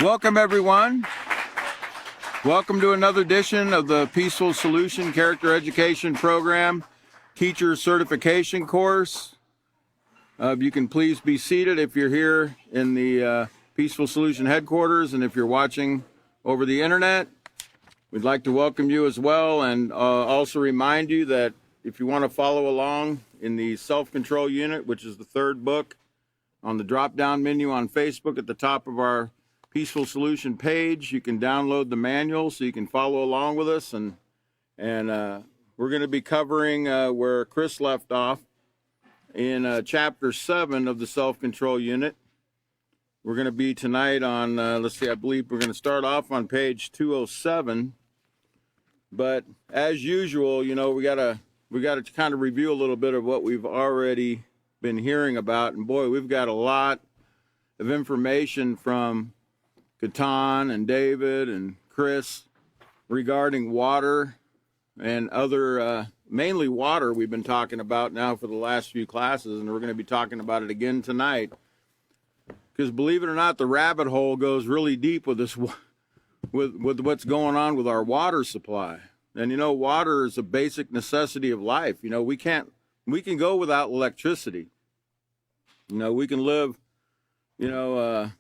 Welcome, everyone. Welcome to another edition of the Peaceful Solution Character Education Program Teacher Certification Course. You can please be seated if you're here in the Peaceful Solution headquarters, and if you're watching over the internet, we'd like to welcome you as well, and also remind you that if you want to follow along in the self-control unit, which is the third book on the drop-down menu on Facebook at the top of our Peaceful Solution page, you can download the manual so you can follow along with us, and we're going to be covering where Chris left off in chapter 7 of the self-control unit. We're going to be tonight on let's see, I believe we're going to start off on page 207, but as usual, you know, we got to kind of review a little bit of what we've already been hearing about, and boy, we've got a lot of information from Catan and David and Chris regarding water and other, mainly water we've been talking about now for the last few classes, and we're going to be talking about it again tonight. Because believe it or not, the rabbit hole goes really deep with this, with what's going on with our water supply. And you know, water is a basic necessity of life. You know, we can go without electricity. You know, we can live, you know,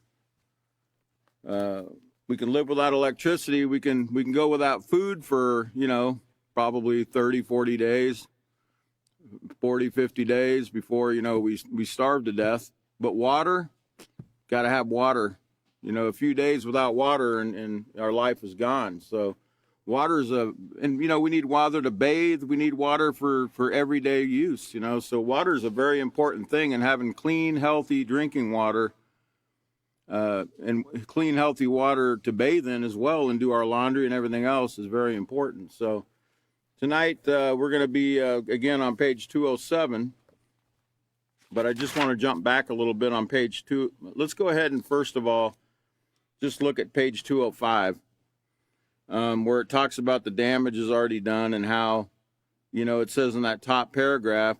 we can live without electricity. We can go without food for, you know, probably 30, 40 days, 40, 50 days before, you know, we starve to death. But water, got to have water. You know, a few days without water and our life is gone. So water is and you know, we need water to bathe. We need water for everyday use, you know. So water is a very important thing, and having clean, healthy drinking water and clean, healthy water to bathe in as well and do our laundry and everything else is very important. So tonight we're going to be, again, on page 207, but I just want to jump back a little bit on page 2. Let's go ahead and first of all, just look at page 205, where it talks about the damage is already done and how, you know, it says in that top paragraph,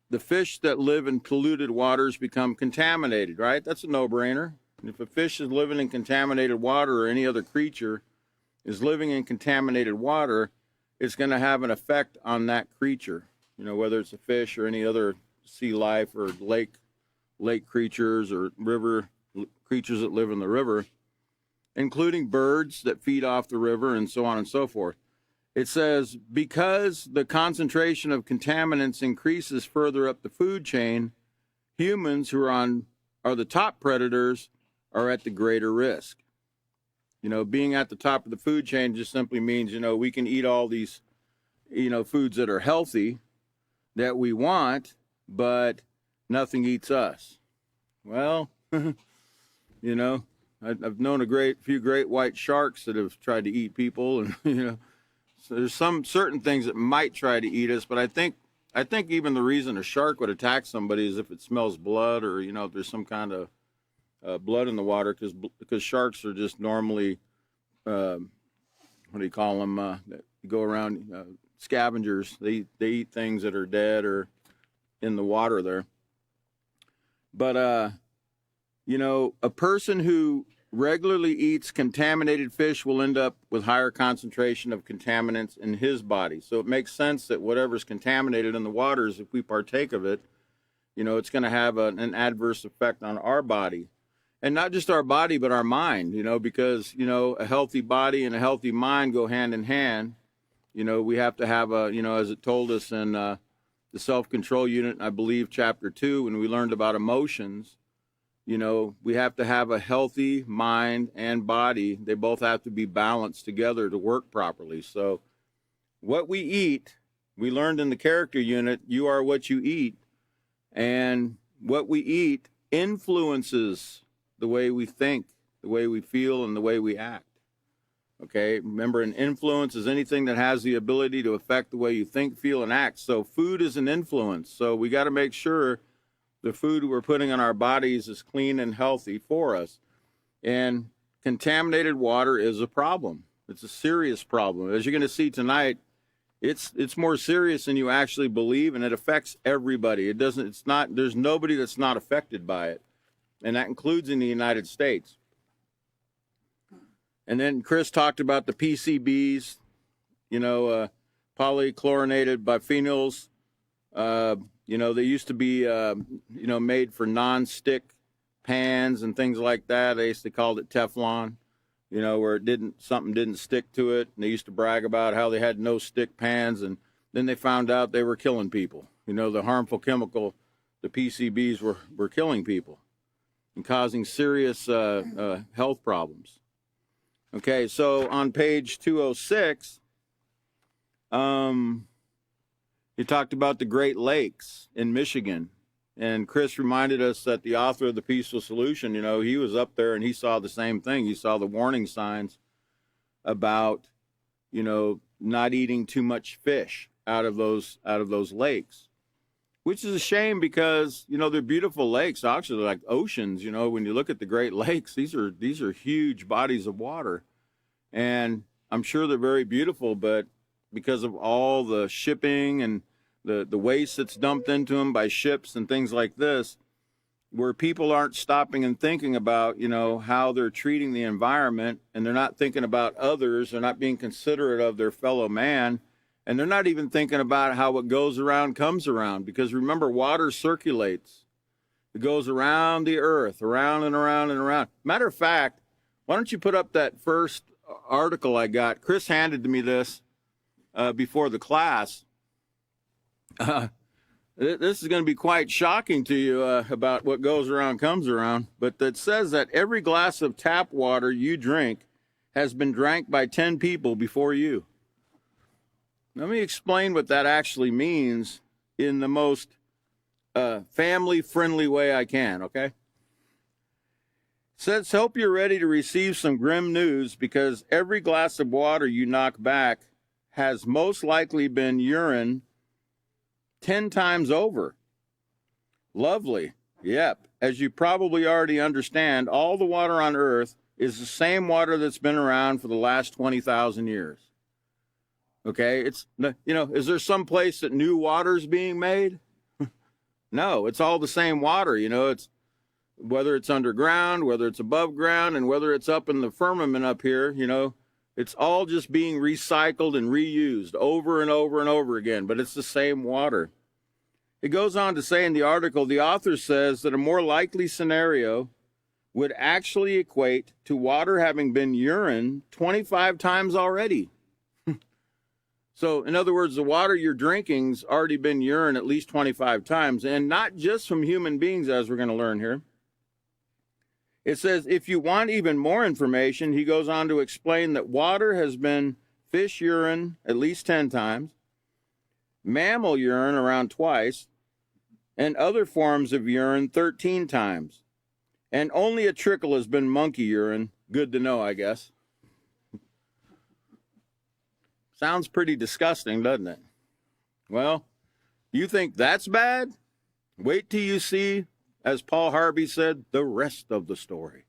the fish that live in polluted waters become contaminated, right? That's a no-brainer. If a fish is living in contaminated water, or any other creature is living in contaminated water, it's going to have an effect on that creature. You know, whether it's a fish or any other sea life or lake creatures or river creatures that live in the river, including birds that feed off the river and so on and so forth. It says, because the concentration of contaminants increases further up the food chain, humans who are the top predators are at the greater risk. You know, being at the top of the food chain just simply means, you know, we can eat all these, you know, foods that are healthy that we want, but nothing eats us. Well, you know, I've known a few great white sharks that have tried to eat people, and, you know, so there's some certain things that might try to eat us, but I think even the reason a shark would attack somebody is if it smells blood, or, you know, if there's some kind of blood in the water, because sharks are just normally, what do you call them, that go around, scavengers. They eat things that are dead or in the water there. But, you know, a person who regularly eats contaminated fish will end up with higher concentration of contaminants in his body. So it makes sense that whatever's contaminated in the waters, if we partake of it, you know, it's going to have an adverse effect on our body. And not just our body, but our mind, you know, because, you know, a healthy body and a healthy mind go hand in hand. You know, we have to have you know, as it told us in the self-control unit, I believe chapter 2, when we learned about emotions, you know, we have to have a healthy mind and body. They both have to be balanced together to work properly. So what we eat, we learned in the character unit, you are what you eat. And what we eat influences the way we think, the way we feel, and the way we act. Okay, remember, an influence is anything that has the ability to affect the way you think, feel, and act. So food is an influence. So we got to make sure the food we're putting in our bodies is clean and healthy for us. And contaminated water is a problem. It's a serious problem. As you're going to see tonight, it's more serious than you actually believe, and it affects everybody. There's nobody that's not affected by it, and that includes in the United States. And then Chris talked about the PCBs, polychlorinated biphenyls. They used to be, made for non-stick pans and things like that. They used to call it Teflon, where something didn't stick to it. And they used to brag about how they had no stick pans. And then they found out they were killing people. The harmful chemical, the PCBs were killing people and causing serious health problems. Okay, so on page 206, he talked about the Great Lakes in Michigan. And Chris reminded us that the author of the Peaceful Solution, he was up there and he saw the same thing. He saw the warning signs about, not eating too much fish out of those lakes, which is a shame because, they're beautiful lakes, actually like oceans. When you look at the Great Lakes, these are huge bodies of water. And I'm sure they're very beautiful, but because of all the shipping and the waste that's dumped into them by ships and things like this, where people aren't stopping and thinking about, how they're treating the environment, and they're not thinking about others, they're not being considerate of their fellow man, and they're not even thinking about how what goes around comes around. Because remember, water circulates. It goes around the earth, around and around and around. Matter of fact, why don't you put up that first article I got? Chris handed to me this before the class. This is going to be quite shocking to you about what goes around comes around. But it says that every glass of tap water you drink has been drank by 10 people before you. Let me explain what that actually means in the most family-friendly way I can, okay? It says, hope you're ready to receive some grim news, because every glass of water you knock back has most likely been urine 10 times over. Lovely. Yep. As you probably already understand, all the water on Earth is the same water that's been around for the last 20,000 years. Okay? Is there some place that new water's being made? No, it's all the same water. It's whether it's underground, whether it's above ground, and whether it's up in the firmament up here, it's all just being recycled and reused over and over and over again, but it's the same water. It goes on to say in the article, the author says that a more likely scenario would actually equate to water having been urine 25 times already. So, in other words, the water you're drinking's already been urine at least 25 times, and not just from human beings, as we're going to learn here. It says, if you want even more information, he goes on to explain that water has been fish urine at least 10 times, mammal urine around twice, and other forms of urine 13 times. And only a trickle has been monkey urine. Good to know, I guess. Sounds pretty disgusting, doesn't it? Well, you think that's bad? Wait till you see, as Paul Harvey said, the rest of the story.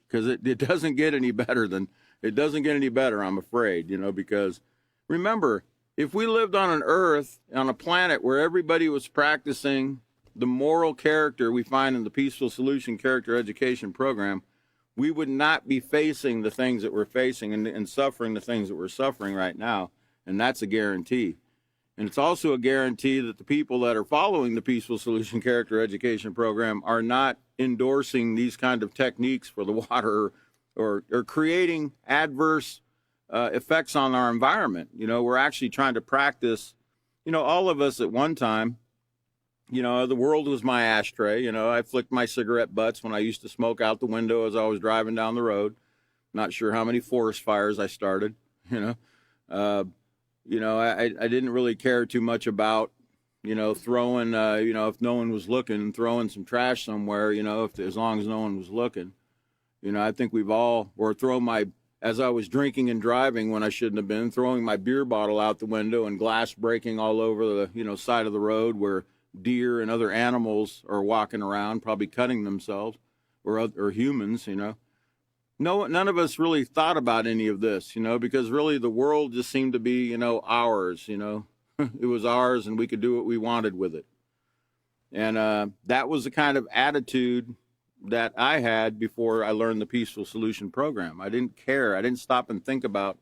Because it doesn't get any better, I'm afraid, because remember, if we lived on an earth, on a planet where everybody was practicing the moral character we find in the Peaceful Solution Character Education Program, we would not be facing the things that we're facing and suffering the things that we're suffering right now. And that's a guarantee. And it's also a guarantee that the people that are following the Peaceful Solution Character Education Program are not endorsing these kind of techniques for the water or creating adverse effects on our environment. We're actually trying to practice, all of us at one time, the world was my ashtray. I flicked my cigarette butts when I used to smoke out the window as I was driving down the road. Not sure how many forest fires I started, I didn't really care too much about, throwing, if no one was looking, throwing some trash somewhere, as long as no one was looking. I think we've all, or as I was drinking and driving when I shouldn't have been, throwing my beer bottle out the window and glass breaking all over the, side of the road where deer and other animals are walking around, probably cutting themselves, or humans, No, none of us really thought about any of this, because really the world just seemed to be, ours, It was ours and we could do what we wanted with it. And that was the kind of attitude that I had before I learned the Peaceful Solution program. I didn't care. I didn't stop and think about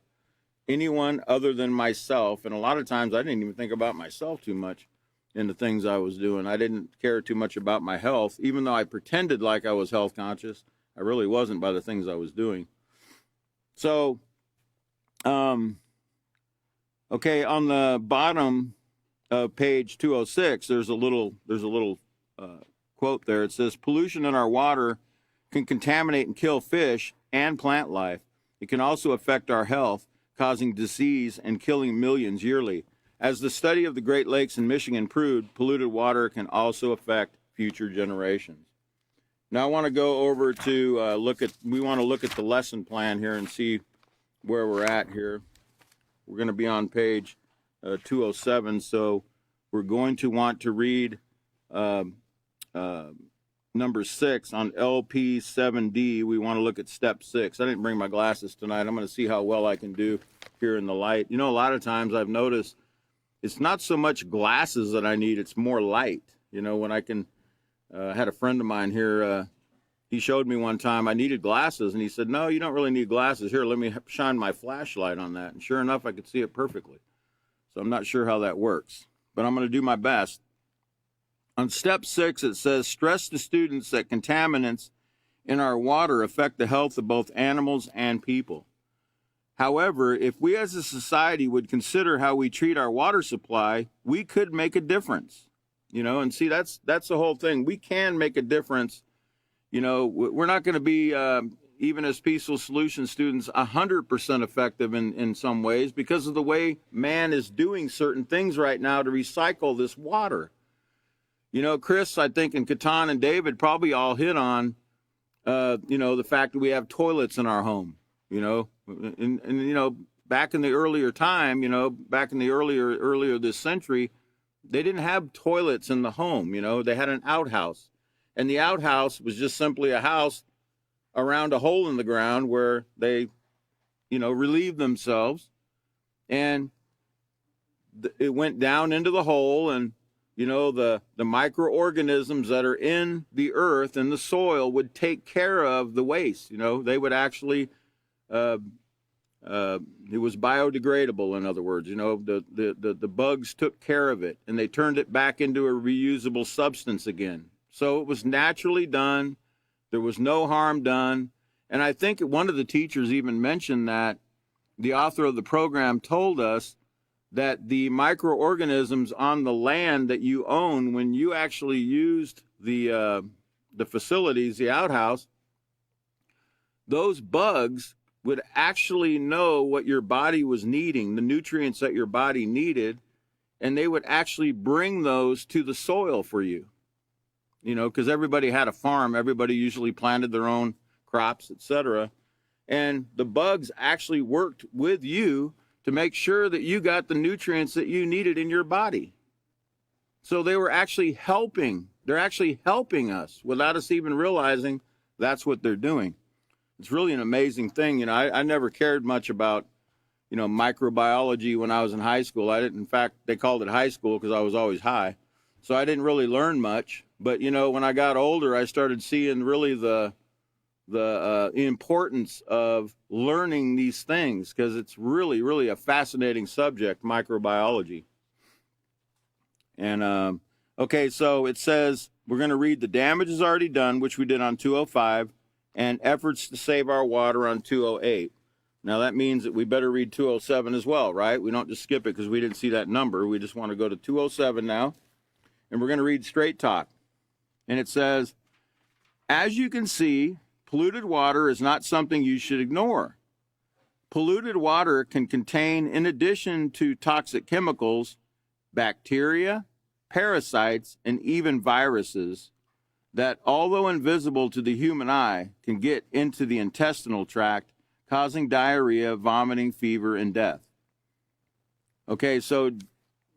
anyone other than myself. And a lot of times I didn't even think about myself too much in the things I was doing. I didn't care too much about my health, even though I pretended like I was health conscious. I really wasn't by the things I was doing. So, okay, on the bottom of page 206, there's a little quote there. It says, pollution in our water can contaminate and kill fish and plant life. It can also affect our health, causing disease and killing millions yearly. As the study of the Great Lakes in Michigan proved, polluted water can also affect future generations. Now I want to go over to we want to look at the lesson plan here and see where we're at here. We're going to be on page 207, so we're going to want to read number 6 on LP7D. We want to look at step 6. I didn't bring my glasses tonight. I'm going to see how well I can do here in the light. You know, a lot of times I've noticed it's not so much glasses that I need, it's more light. You know, when I can, had a friend of mine here, he showed me one time I needed glasses, and he said, no, you don't really need glasses. Here, let me shine my flashlight on that. And sure enough, I could see it perfectly. So I'm not sure how that works, but I'm going to do my best. On step 6, it says, stress to students that contaminants in our water affect the health of both animals and people. However, if we as a society would consider how we treat our water supply, we could make a difference. You know, and see, that's the whole thing. We can make a difference. You know, we're not going to be, even as Peaceful Solution students, 100% effective in some ways because of the way man is doing certain things right now to recycle this water. You know, Chris, I think, and Catan and David probably all hit on, you know, the fact that we have toilets in our home, you know, and you know, back in the earlier time, you know, back in the earlier this century, they didn't have toilets in the home, you know, they had an outhouse. And the outhouse was just simply a house around a hole in the ground where they, you know, relieved themselves. And it went down into the hole, and you know, the microorganisms that are in the earth and the soil would take care of the waste. You know, they would actually, it was biodegradable, in other words. You know, the bugs took care of it, and they turned it back into a reusable substance again. So it was naturally done. There was no harm done. And I think one of the teachers even mentioned that the author of the program told us that the microorganisms on the land that you own, when you actually used the facilities, the outhouse, those bugs would actually know what your body was needing, the nutrients that your body needed, and they would actually bring those to the soil for you. You know, because everybody had a farm, everybody usually planted their own crops, etc. And the bugs actually worked with you to make sure that you got the nutrients that you needed in your body. So they were actually helping. They're actually helping us without us even realizing that's what they're doing. It's really an amazing thing. You know, I never cared much about, you know, microbiology when I was in high school. I didn't, in fact, they called it high school because I was always high. So I didn't really learn much. But, you know, when I got older, I started seeing really the importance of learning these things, because it's really, really a fascinating subject, microbiology. And, okay, so it says we're going to read the damage is already done, which we did on 205, and efforts to save our water on 208. Now, that means that we better read 207 as well, right? We don't just skip it because we didn't see that number. We just want to go to 207 now, and we're going to read Straight Talk. And it says, as you can see, polluted water is not something you should ignore. Polluted water can contain, in addition to toxic chemicals, bacteria, parasites, and even viruses that, although invisible to the human eye, can get into the intestinal tract, causing diarrhea, vomiting, fever, and death. Okay, so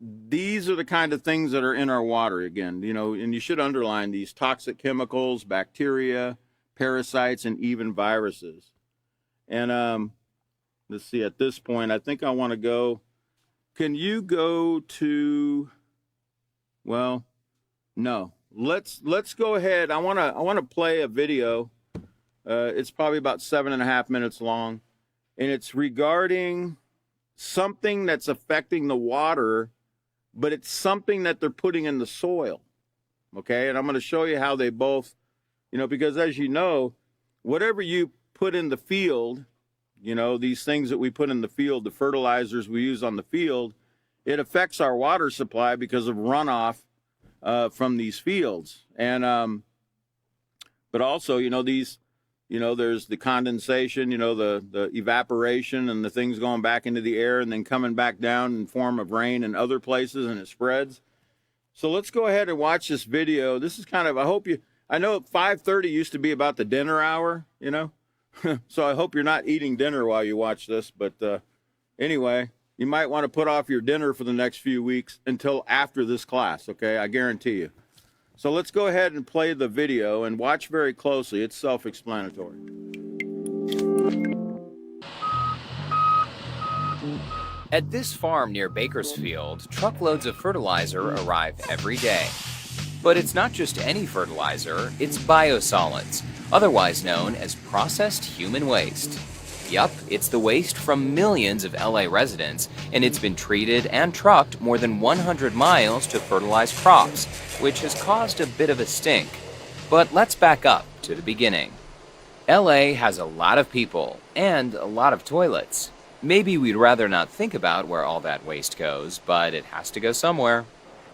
these are the kind of things that are in our water again, you know, and you should underline these: toxic chemicals, bacteria, parasites, and even viruses. And let's see, at this point, I think I want to go. Can you go to, well, no, let's go ahead. I wanna play a video. It's probably about 7.5 minutes long, and it's regarding something that's affecting the water, but it's something that they're putting in the soil. Okay, and I'm going to show you how they both, because as you know, whatever you put in the field, these things that we put in the field, the fertilizers we use on the field, it affects our water supply because of runoff from these fields. And but also, these, there's the condensation, the evaporation and the things going back into the air and then coming back down in form of rain in other places, and it spreads. So let's go ahead and watch this video. This is kind of, I know 5:30 used to be about the dinner hour, so I hope you're not eating dinner while you watch this. But anyway, you might want to put off your dinner for the next few weeks until after this class, okay? I guarantee you. So let's go ahead and play the video and watch very closely. It's self-explanatory. At this farm near Bakersfield, truckloads of fertilizer arrive every day. But it's not just any fertilizer, it's biosolids, otherwise known as processed human waste. Yup, it's the waste from millions of LA residents, and it's been treated and trucked more than 100 miles to fertilize crops, which has caused a bit of a stink. But let's back up to the beginning. LA has a lot of people and a lot of toilets. Maybe we'd rather not think about where all that waste goes, but it has to go somewhere.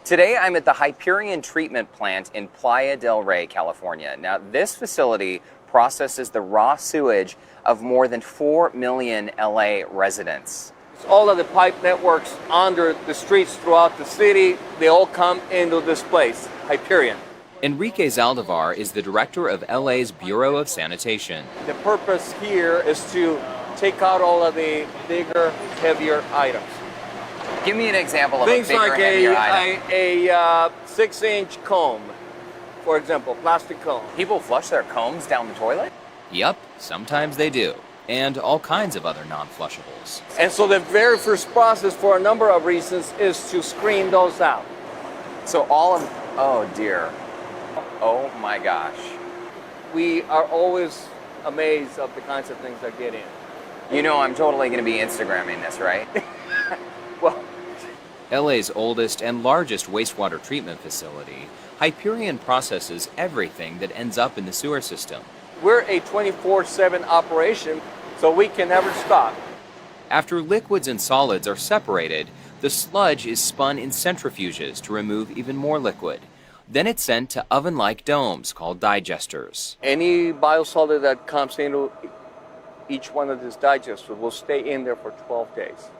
Today I'm at the Hyperion Treatment Plant in Playa del Rey, California. Now this facility processes the raw sewage of more than 4 million LA residents. All of the pipe networks under the streets throughout the city, they all come into this place, Hyperion. Enrique Zaldivar is the director of LA's Bureau of Sanitation. The purpose here is to take out all of the bigger, heavier items. Give me an example of Things a bigger, like heavier item. a 6-inch comb, for example, plastic comb. People flush their combs down the toilet? Yup, sometimes they do. And all kinds of other non-flushables. And so the very first process, for a number of reasons, is to screen those out. So oh dear. Oh my gosh. We are always amazed of the kinds of things that get in. I'm totally going to be Instagramming this, right? Well, LA's oldest and largest wastewater treatment facility, Hyperion processes everything that ends up in the sewer system. we're a 24/7 operation, so we can never stop. After liquids and solids are separated, the sludge is spun in centrifuges to remove even more liquid. Then it's sent to oven-like domes called digesters. Any biosolid that comes into each one of these digesters will stay in there for 12 days.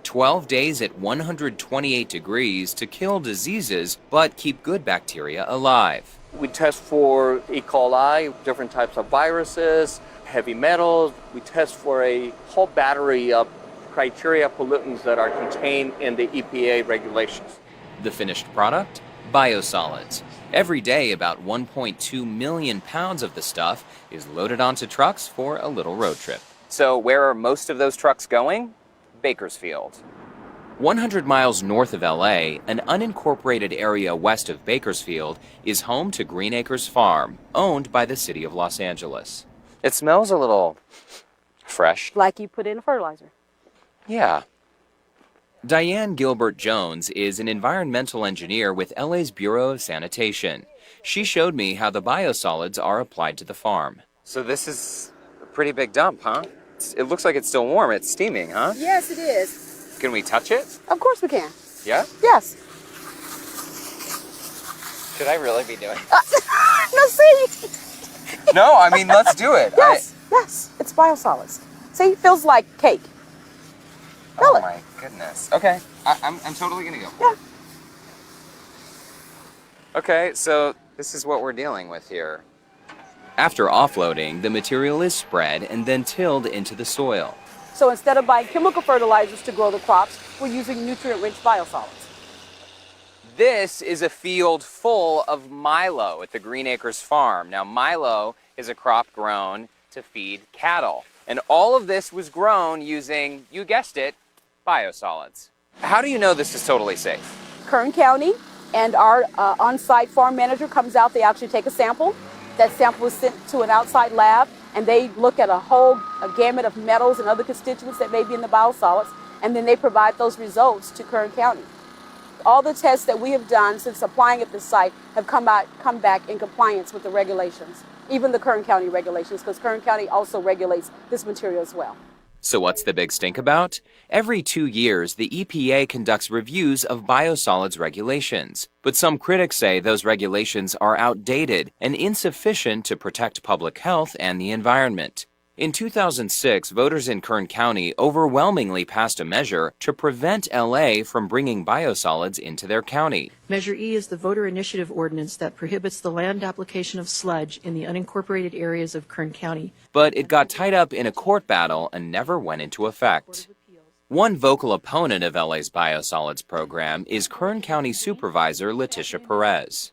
12 days at 128 degrees to kill diseases, but keep good bacteria alive. We test for E. coli, different types of viruses, heavy metals. We test for a whole battery of criteria pollutants that are contained in the EPA regulations. The finished product? Biosolids. Every day, about 1.2 million pounds of the stuff is loaded onto trucks for a little road trip. So where are most of those trucks going? Bakersfield. 100 miles north of LA, an unincorporated area west of Bakersfield is home to Green Acres Farm, owned by the city of Los Angeles. It smells a little fresh. Like you put in a fertilizer. Yeah. Diane Gilbert Jones is an environmental engineer with LA's Bureau of Sanitation. She showed me how the biosolids are applied to the farm. So this is a pretty big dump, huh? It looks like it's still warm. It's steaming, huh? Yes, it is. Can we touch it? Of course we can. Yeah? Yes. Should I really be doing it? No, see? No, I mean, let's do it. Yes, yes. It's biosolids. See, it feels like cake. Feel Oh it. my goodness. Okay, I'm totally gonna go. Yeah. Okay, so this is what we're dealing with here. After offloading, the material is spread and then tilled into the soil. So instead of buying chemical fertilizers to grow the crops, we're using nutrient-rich biosolids. This is a field full of milo at the Green Acres Farm. Now, milo is a crop grown to feed cattle. And all of this was grown using, you guessed it, biosolids. How do you know this is totally safe? Kern County And our on-site farm manager comes out, they actually take a sample. That sample is sent to an outside lab, and they look at a gamut of metals and other constituents that may be in the biosolids, and then they provide those results to Kern County. All the tests that we have done since applying at this site have come back in compliance with the regulations, even the Kern County regulations, because Kern County also regulates this material as well. So what's the big stink about? Every 2 years, the EPA conducts reviews of biosolids regulations. But some critics say those regulations are outdated and insufficient to protect public health and the environment. In 2006, voters in Kern County overwhelmingly passed a measure to prevent LA from bringing biosolids into their county. Measure E is the voter initiative ordinance that prohibits the land application of sludge in the unincorporated areas of Kern County. But it got tied up in a court battle and never went into effect. One vocal opponent of LA's biosolids program is Kern County Supervisor Letitia Perez.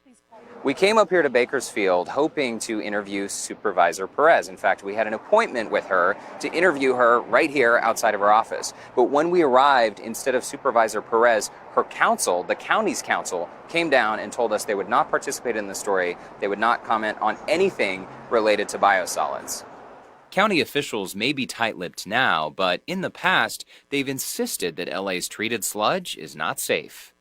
We came up here to Bakersfield hoping to interview Supervisor Perez. In fact, we had an appointment with her to interview her right here outside of her office. But when we arrived, instead of Supervisor Perez, her counsel, the county's counsel, came down and told us they would not participate in the story. They would not comment on anything related to biosolids. County officials may be tight-lipped now, but in the past, they've insisted that LA's treated sludge is not safe.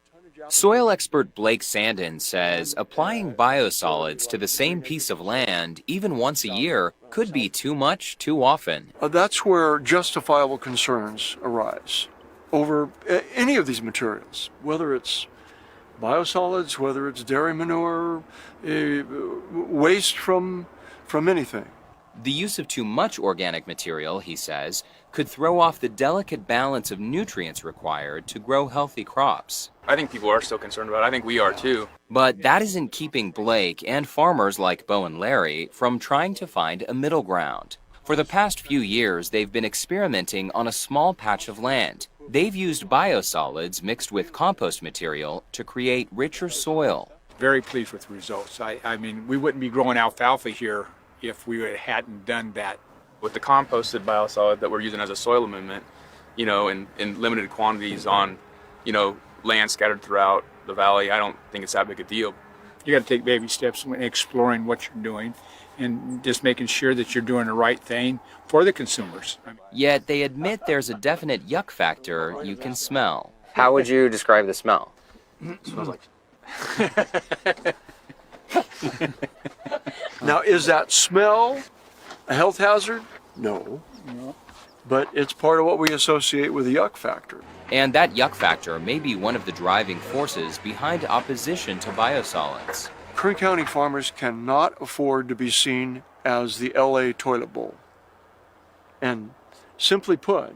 Soil expert Blake Sandin says applying biosolids to the same piece of land, even once a year, could be too much too often. That's where justifiable concerns arise over any of these materials, whether it's biosolids, whether it's dairy manure, waste from anything. The use of too much organic material, he says, could throw off the delicate balance of nutrients required to grow healthy crops. I think people are still concerned about it. I think we are too. But that isn't keeping Blake and farmers like Bo and Larry from trying to find a middle ground. For the past few years, they've been experimenting on a small patch of land. They've used biosolids mixed with compost material to create richer soil. Very pleased with the results. I mean, we wouldn't be growing alfalfa here if we hadn't done that. With the composted biosolid that we're using as a soil amendment, in limited quantities on, land scattered throughout the valley, I don't think it's that big a deal. You got to take baby steps when exploring what you're doing and just making sure that you're doing the right thing for the consumers. Yet they admit there's a definite yuck factor you can smell. How would you describe the smell? It smells like... Now, is that smell a health hazard? No. But it's part of what we associate with the yuck factor. And that yuck factor may be one of the driving forces behind opposition to biosolids. Kern County farmers cannot afford to be seen as the LA toilet bowl. And simply put,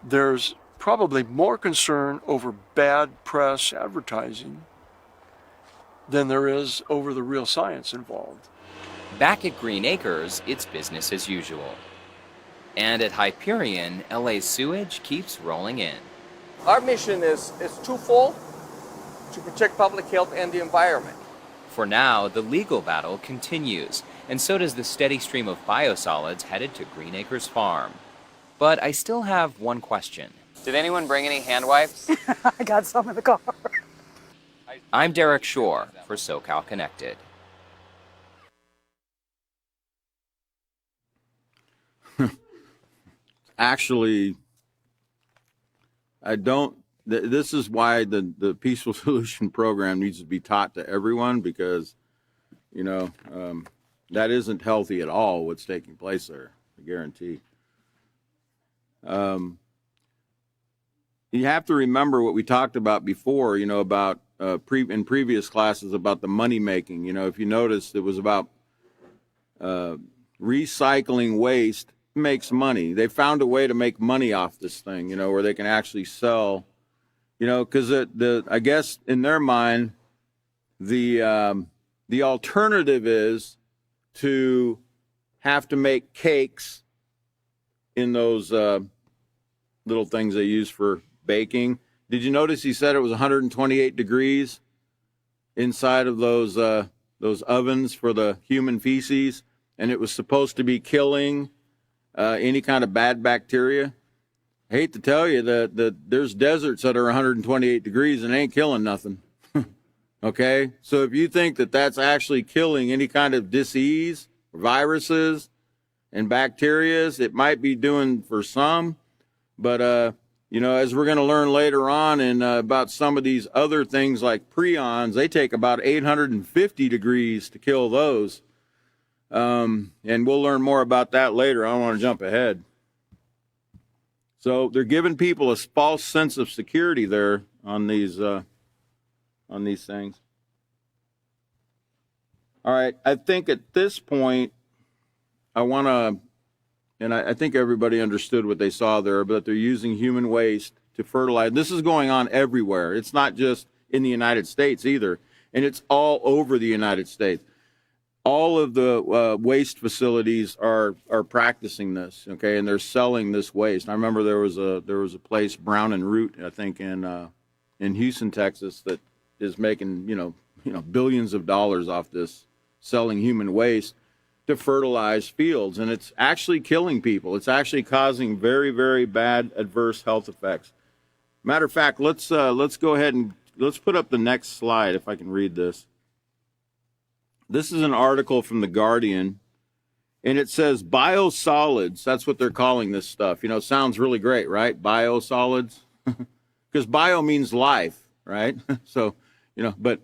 there's probably more concern over bad press advertising than there is over the real science involved. Back at Green Acres, it's business as usual. And at Hyperion, LA's sewage keeps rolling in. Our mission is twofold: to protect public health and the environment. For now, the legal battle continues, and so does the steady stream of biosolids headed to Green Acres Farm. But I still have one question. Did anyone bring any hand wipes? I got some in the car. I'm Derek Shore for SoCal Connected. Actually, I don't. This is why the Peaceful Solution Program needs to be taught to everyone, because, that isn't healthy at all, what's taking place there, I guarantee. You have to remember what we talked about before, about in previous classes about the money making. If you notice, it was about recycling waste makes money. They found a way to make money off this thing, where they can actually sell, because I guess in their mind, the alternative is to have to make cakes in those little things they use for baking. Did you notice he said it was 128 degrees inside of those ovens for the human feces, and it was supposed to be killing any kind of bad bacteria? I hate to tell you that there's deserts that are 128 degrees and ain't killing nothing. Okay, so if you think that that's actually killing any kind of disease, viruses, and bacterias, it might be doing for some, but you know, as we're going to learn later on in about some of these other things like prions, they take about 850 degrees to kill those. And we'll learn more about that later. I don't want to jump ahead. So they're giving people a false sense of security there on these things. All right, I think at this point, I want to, and I think everybody understood what they saw there, but they're using human waste to fertilize. This is going on everywhere. It's not just in the United States either, and it's all over the United States. All of the waste facilities are practicing this, okay, and they're selling this waste. I remember there was a place, Brown and Root, I think, in Houston, Texas, that is making you know billions of dollars off this, selling human waste to fertilize fields, and it's actually killing people. It's actually causing very, very bad adverse health effects. Matter of fact, let's go ahead and let's put up the next slide if I can read this. This is an article from The Guardian, and it says biosolids. That's what they're calling this stuff. You know, sounds really great, right? Biosolids, because bio means life, right? So, you know, but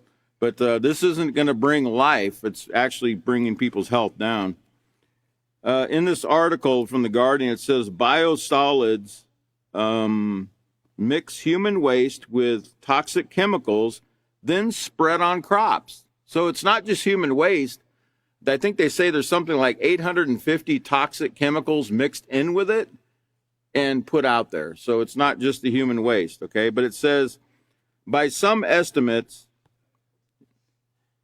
this isn't going to bring life. It's actually bringing people's health down. In this article from The Guardian, it says biosolids mix human waste with toxic chemicals, then spread on crops. So it's not just human waste. I think they say there's something like 850 toxic chemicals mixed in with it and put out there. So it's not just the human waste, okay? But it says, by some estimates,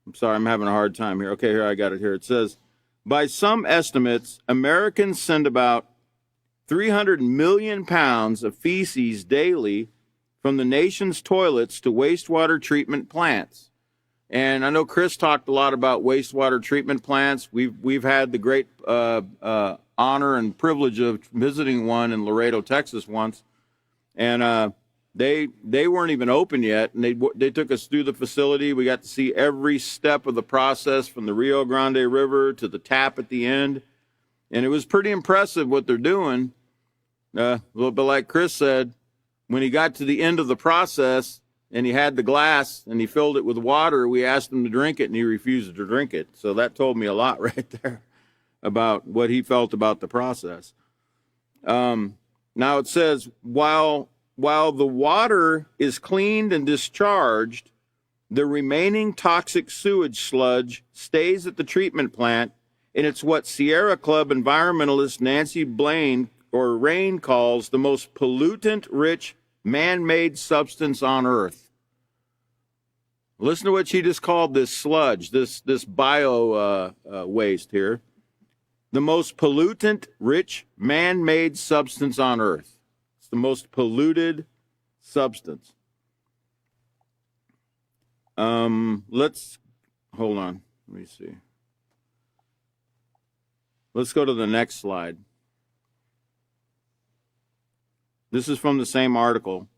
I'm sorry, I'm having a hard time here. Okay, here, I got it here. It says, by some estimates, Americans send about 300 million pounds of feces daily from the nation's toilets to wastewater treatment plants. And I know Chris talked a lot about wastewater treatment plants. We've had the great honor and privilege of visiting one in Laredo, Texas once. And they weren't even open yet, and they took us through the facility. We got to see every step of the process from the Rio Grande River to the tap at the end, and it was pretty impressive what they're doing. But like Chris said, when he got to the end of the process and he had the glass and he filled it with water, we asked him to drink it, and he refused to drink it. So that told me a lot right there about what he felt about the process. Now it says, while the water is cleaned and discharged, the remaining toxic sewage sludge stays at the treatment plant, and it's what Sierra Club environmentalist Nancy Rain calls the most pollutant-rich man-made substance on Earth. Listen to what she just called this sludge, this bio waste here. The most pollutant-rich man-made substance on Earth. The most polluted substance. Let's hold on. Let me see. Let's go to the next slide. This is from the same article.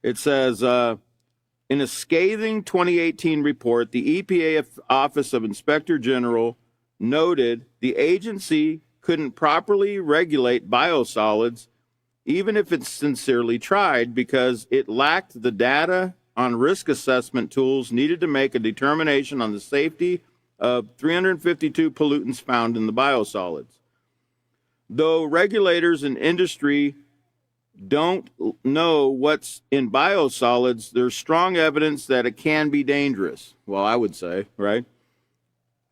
It says, in a scathing 2018 report, the EPA Office of Inspector General noted the agency couldn't properly regulate biosolids even if it sincerely tried, because it lacked the data on risk assessment tools needed to make a determination on the safety of 352 pollutants found in the biosolids. Though regulators and industry don't know what's in biosolids, there's strong evidence that it can be dangerous. Well, I would say, right?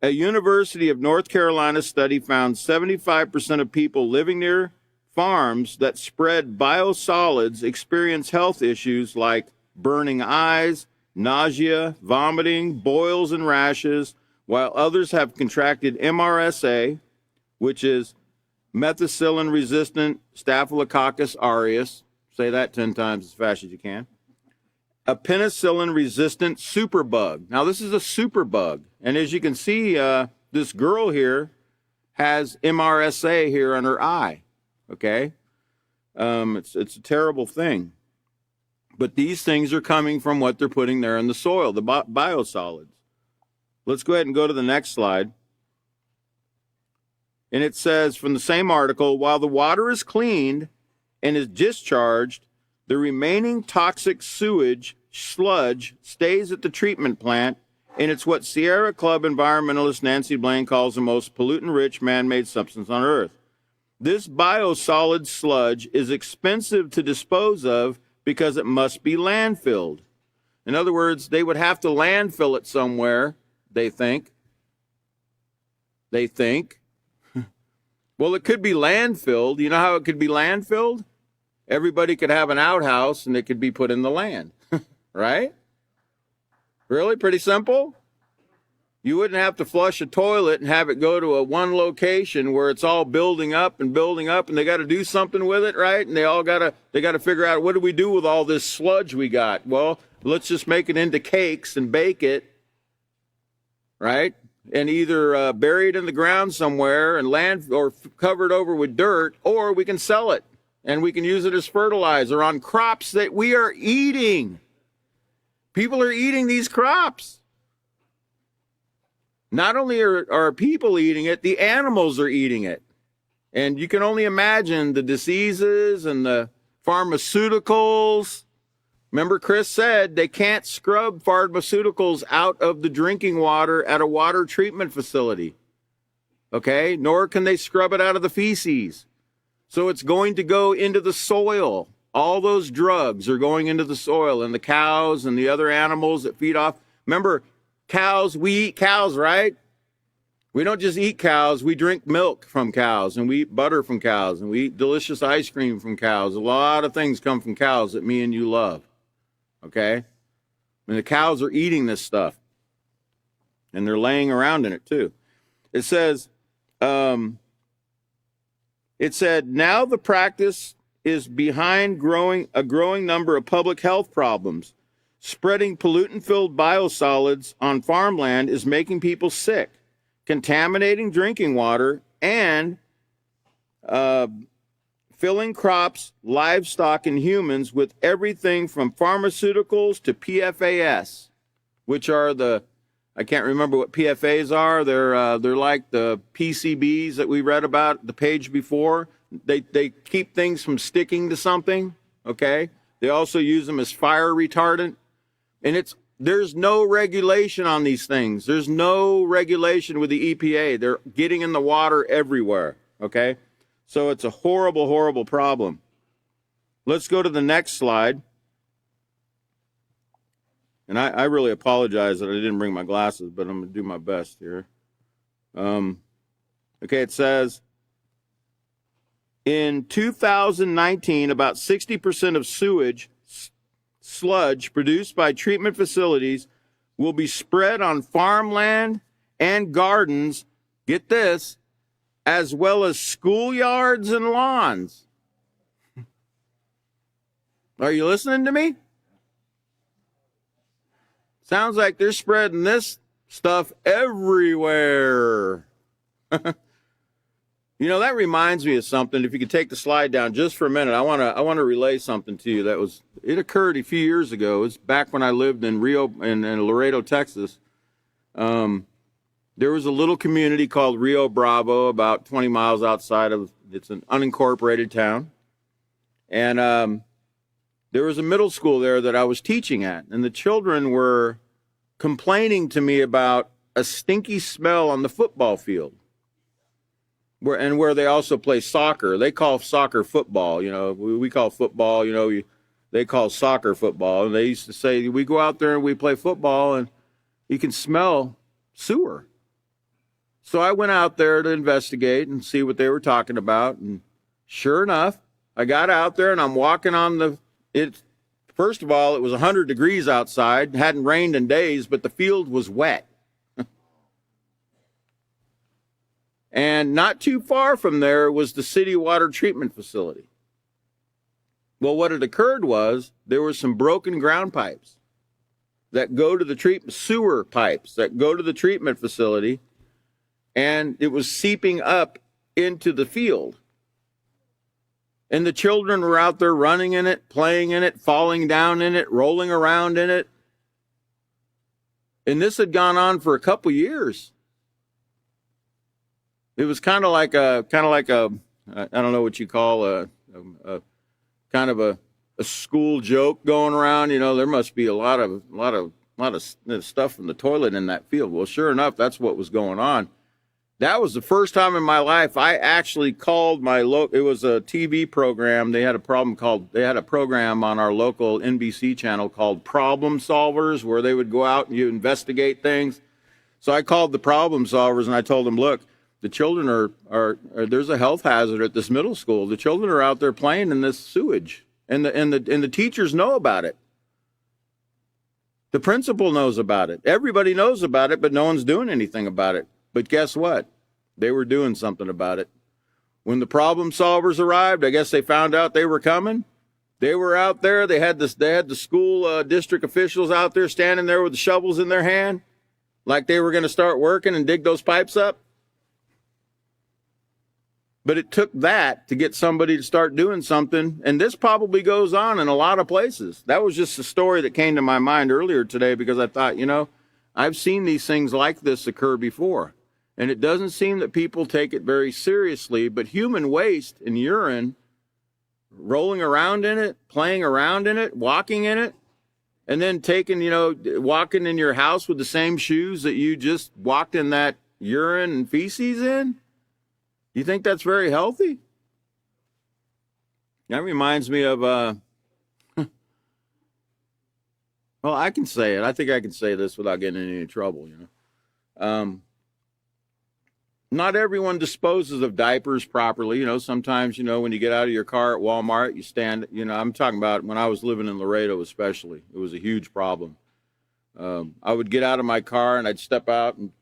A University of North Carolina study found 75% of people living near farms that spread biosolids experience health issues like burning eyes, nausea, vomiting, boils, and rashes, while others have contracted MRSA, which is methicillin-resistant Staphylococcus aureus. Say that 10 times as fast as you can. A penicillin-resistant superbug. Now, this is a superbug. And as you can see, this girl here has MRSA here on her eye. Okay? It's a terrible thing. But these things are coming from what they're putting there in the soil, the biosolids. Let's go ahead and go to the next slide. And it says from the same article, while the water is cleaned and is discharged, the remaining toxic sewage sludge stays at the treatment plant, and it's what Sierra Club environmentalist Nancy Blaine calls the most pollutant-rich man-made substance on Earth. This biosolid sludge is expensive to dispose of because it must be landfilled. In other words, they would have to landfill it somewhere, they think. Well, it could be landfilled. You know how it could be landfilled? Everybody could have an outhouse and it could be put in the land, right? Really? Pretty simple? You wouldn't have to flush a toilet and have it go to a one location where it's all building up and they got to do something with it, right? And they got to figure out, what do we do with all this sludge we got? Well, let's just make it into cakes and bake it, right? And either bury it in the ground somewhere and or cover it over with dirt, or we can sell it and we can use it as fertilizer on crops that we are eating. People are eating these crops. Not only are people eating it, the animals are eating it. And you can only imagine the diseases and the pharmaceuticals. Remember, Chris said they can't scrub pharmaceuticals out of the drinking water at a water treatment facility. Okay? Nor can they scrub it out of the feces. So it's going to go into the soil. All those drugs are going into the soil, and the cows and the other animals that feed off. Remember, cows, we eat cows, right? We don't just eat cows, we drink milk from cows, and we eat butter from cows, and we eat delicious ice cream from cows. A lot of things come from cows that me and you love. Okay? And the cows are eating this stuff. And they're laying around in it too. It says, now the practice is behind a growing number of public health problems. Spreading pollutant-filled biosolids on farmland is making people sick, contaminating drinking water, and filling crops, livestock, and humans with everything from pharmaceuticals to PFAS, which are I can't remember what PFAs are. They're like the PCBs that we read about the page before. They keep things from sticking to something, okay? They also use them as fire retardant. And there's no regulation on these things. There's no regulation with the EPA. They're getting in the water everywhere, okay? So it's a horrible, horrible problem. Let's go to the next slide. And I really apologize that I didn't bring my glasses, but I'm going to do my best here. Okay, it says, in 2019, about 60% of sewage sludge produced by treatment facilities will be spread on farmland and gardens, get this, as well as schoolyards and lawns. Are you listening to me? Sounds like they're spreading this stuff everywhere. You know, that reminds me of something. If you could take the slide down just for a minute, I want to relay something to you. It occurred a few years ago. It was back when I lived in Laredo, Texas. There was a little community called Rio Bravo, about 20 miles outside of. It's an unincorporated town, and there was a middle school there that I was teaching at, and the children were complaining to me about a stinky smell on the football field. Where they also play soccer. They call soccer football. You know, we call football, you know, they call soccer football. And they used to say, we go out there and we play football and you can smell sewer. So I went out there to investigate and see what they were talking about. And sure enough, I got out there and I'm walking on first of all, it was 100 degrees outside. It hadn't rained in days, but the field was wet. And not too far from there was the city water treatment facility. Well, what had occurred was there were some broken ground pipes that go to the sewer pipes that go to the treatment facility, and it was seeping up into the field. And the children were out there running in it, playing in it, falling down in it, rolling around in it. And this had gone on for a couple years. It was kind of like a, I don't know what you call a kind of a school joke going around. You know, there must be a lot of stuff in the toilet in that field. Well, sure enough, that's what was going on. That was the first time in my life I actually called my it was a TV program. They had a program on our local NBC channel called Problem Solvers, where they would go out and you investigate things. So I called the problem solvers and I told them, look, the children are there's a health hazard at this middle school. The children are out there playing in this sewage, and the teachers know about it. The principal knows about it. Everybody knows about it, but no one's doing anything about it. But guess what? They were doing something about it. When the problem solvers arrived, I guess they found out they were coming. They were out there. They had the school district officials out there standing there with the shovels in their hand, like they were going to start working and dig those pipes up. But it took that to get somebody to start doing something. And this probably goes on in a lot of places. That was just a story that came to my mind earlier today because I thought, you know, I've seen these things like this occur before. And it doesn't seem that people take it very seriously. But human waste and urine, rolling around in it, playing around in it, walking in it, and then walking in your house with the same shoes that you just walked in that urine and feces in. You think that's very healthy? That reminds me of, well, I can say it. I think I can say this without getting in any trouble, you know. Not everyone disposes of diapers properly. You know, sometimes, you know, when you get out of your car at Walmart, you stand, you know, I'm talking about when I was living in Laredo especially. It was a huge problem. I would get out of my car and I'd step out and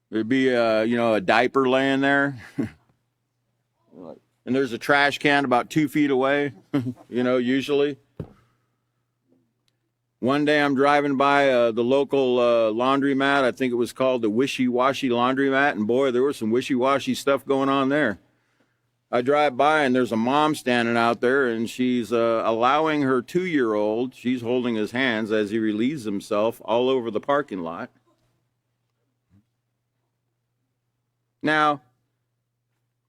there'd be a diaper laying there. And there's a trash can about 2 feet away, you know, usually. One day I'm driving by the local laundromat. I think it was called the Wishy Washy Laundromat. And boy, there was some wishy-washy stuff going on there. I drive by and there's a mom standing out there and she's allowing her 2-year-old, she's holding his hands as he relieves himself all over the parking lot. Now,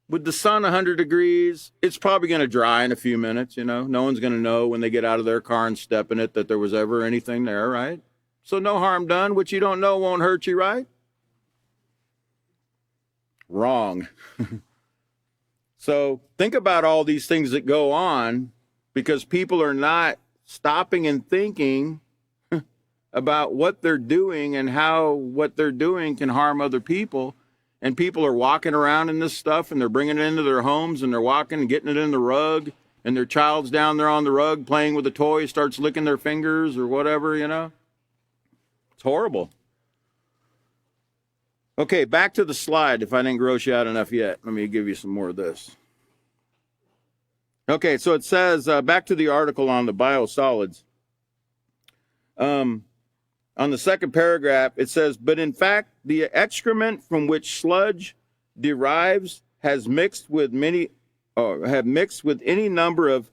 with the sun 100 degrees, it's probably going to dry in a few minutes, you know. No one's going to know when they get out of their car and step in it that there was ever anything there, right? So no harm done. What you don't know won't hurt you, right? Wrong. So think about all these things that go on because people are not stopping and thinking about what they're doing and how what they're doing can harm other people. And people are walking around in this stuff and they're bringing it into their homes and they're walking and getting it in the rug and their child's down there on the rug playing with a toy, starts licking their fingers or whatever, you know. It's horrible. Okay, back to the slide. If I didn't gross you out enough yet, let me give you some more of this. Okay, so it says, back to the article on the biosolids. On the second paragraph, it says, but in fact, the excrement from which sludge derives have mixed with any number of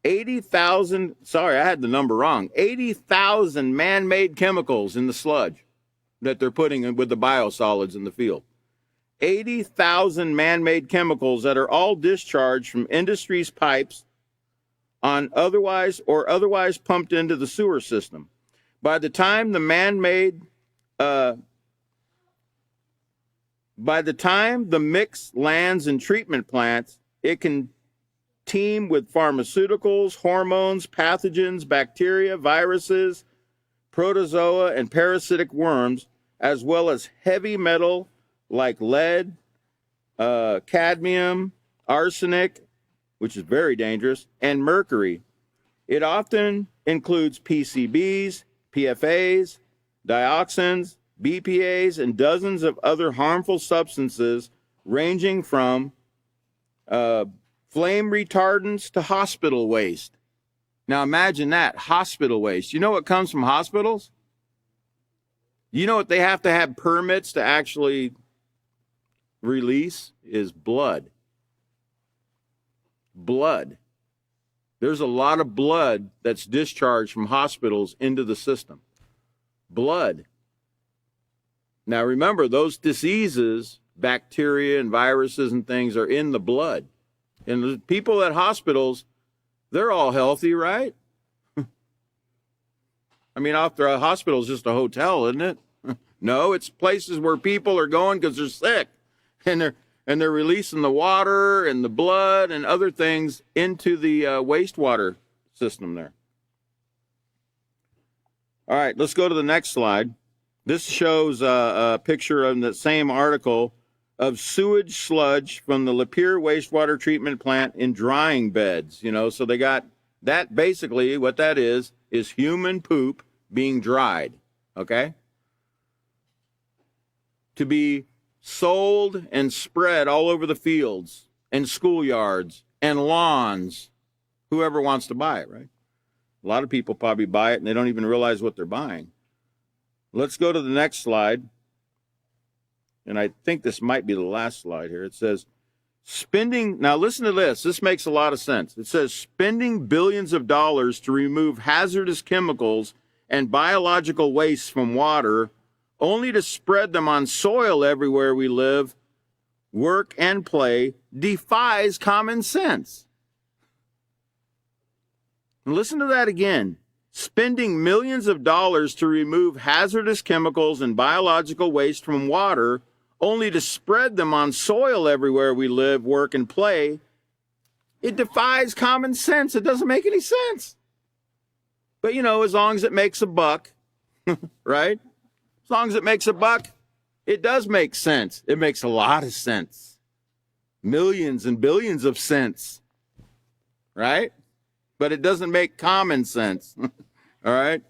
80,000, sorry, I had the number wrong, 80,000 man-made chemicals in the sludge that they're putting in with the biosolids in the field. 80,000 man-made chemicals that are all discharged from industry's pipes on otherwise pumped into the sewer system. By the time the mix lands in treatment plants, it can teem with pharmaceuticals, hormones, pathogens, bacteria, viruses, protozoa, and parasitic worms, as well as heavy metal like lead, cadmium, arsenic, which is very dangerous, and mercury. It often includes PCBs, PFAs, dioxins, BPAs, and dozens of other harmful substances ranging from flame retardants to hospital waste. Now imagine that, hospital waste. You know what comes from hospitals? You know what they have to have permits to actually release is blood. blood. There's a lot of blood that's discharged from hospitals into the system. Blood. Now remember, those diseases, bacteria and viruses and things, are in the blood. And the people at hospitals, they're all healthy, right? I mean, after a hospital is just a hotel, isn't it? No, it's places where people are going because they're sick, and they're releasing the water and the blood and other things into the wastewater system there. All right, let's go to the next slide. This shows a picture in the same article of sewage sludge from the Lapeer wastewater treatment plant in drying beds. You know, so they got that. Basically, what that is human poop being dried, okay? To be sold and spread all over the fields and schoolyards and lawns. Whoever wants to buy it, right? A lot of people probably buy it and they don't even realize what they're buying. Let's go to the next slide. And I think this might be the last slide here. It says, spending, now listen to this. This makes a lot of sense. It says, spending billions of dollars to remove hazardous chemicals and biological waste from water, only to spread them on soil everywhere we live, work, and play, defies common sense. And listen to that again. Spending millions of dollars to remove hazardous chemicals and biological waste from water, only to spread them on soil everywhere we live, work, and play, it defies common sense. It doesn't make any sense. But, you know, as long as it makes a buck, right? As long as it makes a buck, it does make sense. It makes a lot of sense. Millions and billions of cents, right? But it doesn't make common sense, all right?